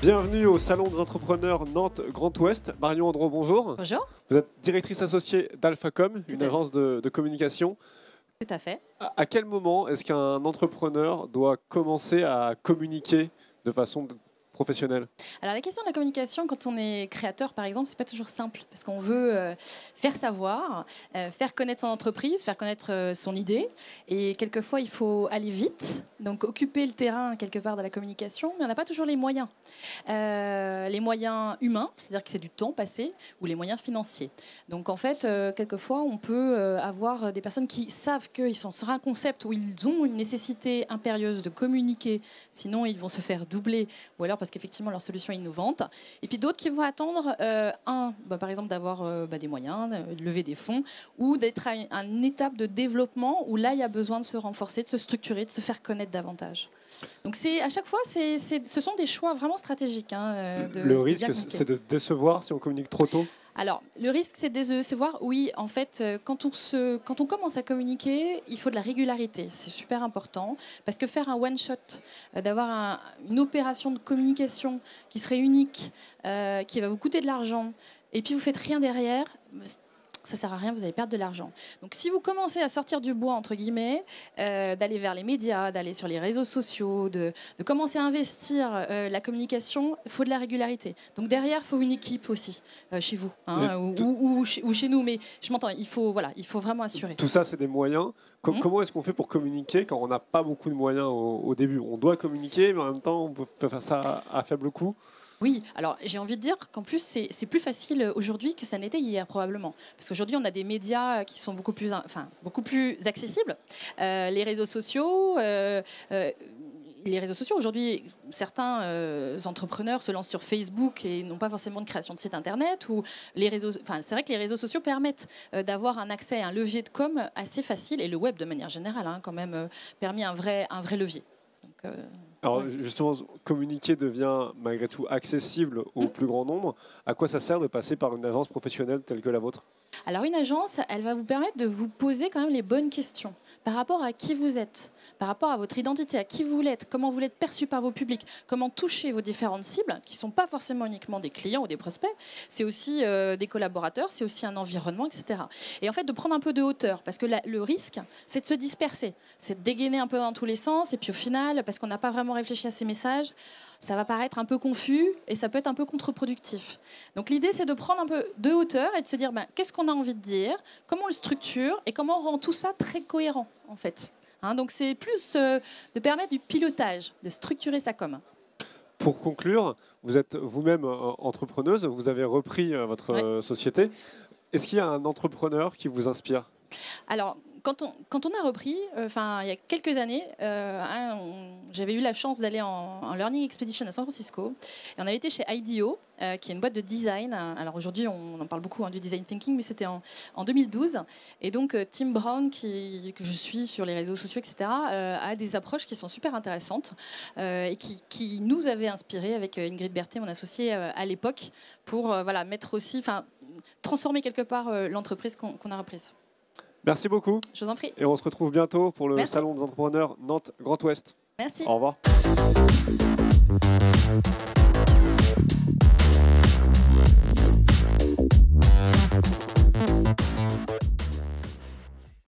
Bienvenue au Salon des entrepreneurs Nantes Grand Ouest. Marion Andro, bonjour. Bonjour. Vous êtes directrice associée d'Alphacom, une agence de communication. Tout à fait. À quel moment est-ce qu'un entrepreneur doit commencer à communiquer de façon professionnelle? Alors la question de la communication, quand on est créateur par exemple, c'est pas toujours simple parce qu'on veut faire savoir, faire connaître son entreprise, faire connaître son idée, et quelquefois il faut aller vite, donc occuper le terrain quelque part de la communication, mais on n'a pas toujours les moyens. Les moyens humains, c'est-à-dire que c'est du temps passé, ou les moyens financiers. Donc en fait, quelquefois on peut avoir des personnes qui savent qu'ils sont sur un concept où ils ont une nécessité impérieuse de communiquer, sinon ils vont se faire doubler, ou alors parce qu'effectivement leur solution est innovante. Et puis d'autres qui vont attendre, par exemple d'avoir des moyens, de lever des fonds, ou d'être à une étape de développement où là il y a besoin de se renforcer, de se structurer, de se faire connaître davantage. Donc à chaque fois, ce sont des choix vraiment stratégiques. Le risque, c'est de décevoir si on communique trop tôt? Alors, le risque, c'est de décevoir. Oui, en fait, quand on commence à communiquer, il faut de la régularité. C'est super important. Parce que faire un one-shot, d'avoir une opération de communication qui serait unique, qui va vous coûter de l'argent, et puis vous faites rien derrière, ça sert à rien, vous allez perdre de l'argent. Donc si vous commencez à sortir du bois, entre guillemets, d'aller vers les médias, d'aller sur les réseaux sociaux, de commencer à investir la communication, il faut de la régularité. Donc derrière, il faut une équipe aussi, chez vous, ou chez nous, mais je m'entends, il faut vraiment assurer. Tout ça, c'est des moyens. Comment est-ce qu'on fait pour communiquer quand on n'a pas beaucoup de moyens au début? On doit communiquer, mais en même temps, on peut faire ça à faible coût. Oui, alors j'ai envie de dire qu'en plus c'est plus facile aujourd'hui que ça n'était hier probablement. Parce qu'aujourd'hui on a des médias qui sont beaucoup plus accessibles. Les réseaux sociaux, aujourd'hui, certains entrepreneurs se lancent sur Facebook et n'ont pas forcément de création de site internet. C'est vrai que les réseaux sociaux permettent d'avoir un accès à un levier de com assez facile, et le web de manière générale quand même permis un vrai levier. Donc, alors justement, communiquer devient malgré tout accessible au plus grand nombre. À quoi ça sert de passer par une agence professionnelle telle que la vôtre? Alors une agence, elle va vous permettre de vous poser quand même les bonnes questions par rapport à qui vous êtes, par rapport à votre identité, à qui vous l'êtes, comment vous l'êtes perçu par vos publics, comment toucher vos différentes cibles, qui ne sont pas forcément uniquement des clients ou des prospects, c'est aussi des collaborateurs, c'est aussi un environnement, etc. Et en fait, de prendre un peu de hauteur, parce que le risque, c'est de se disperser, c'est de dégainer un peu dans tous les sens, et puis au final, parce qu'on n'a pas vraiment réfléchi à ces messages, ça va paraître un peu confus et ça peut être un peu contre-productif. Donc l'idée, c'est de prendre un peu de hauteur et de se dire qu'est-ce qu'on a envie de dire, comment on le structure et comment on rend tout ça très cohérent, en fait. Donc c'est plus de permettre du pilotage, de structurer sa com. Pour conclure, vous êtes vous-même entrepreneuse, vous avez repris votre société. Est-ce qu'il y a un entrepreneur qui vous inspire? Alors, quand on a repris, il y a quelques années, j'avais eu la chance d'aller en Learning Expedition à San Francisco. Et on avait été chez IDEO, qui est une boîte de design. Alors aujourd'hui, on en parle beaucoup du design thinking, mais c'était en 2012. Et donc, Tim Brown, que je suis sur les réseaux sociaux, etc., a des approches qui sont super intéressantes et qui nous avaient inspirés avec Ingrid Berthet, mon associée à l'époque, pour mettre aussi, transformer quelque part l'entreprise qu'on a reprise. Merci beaucoup. Je vous en prie. Et on se retrouve bientôt pour le Salon des entrepreneurs Nantes Grand Ouest. Merci. Au revoir.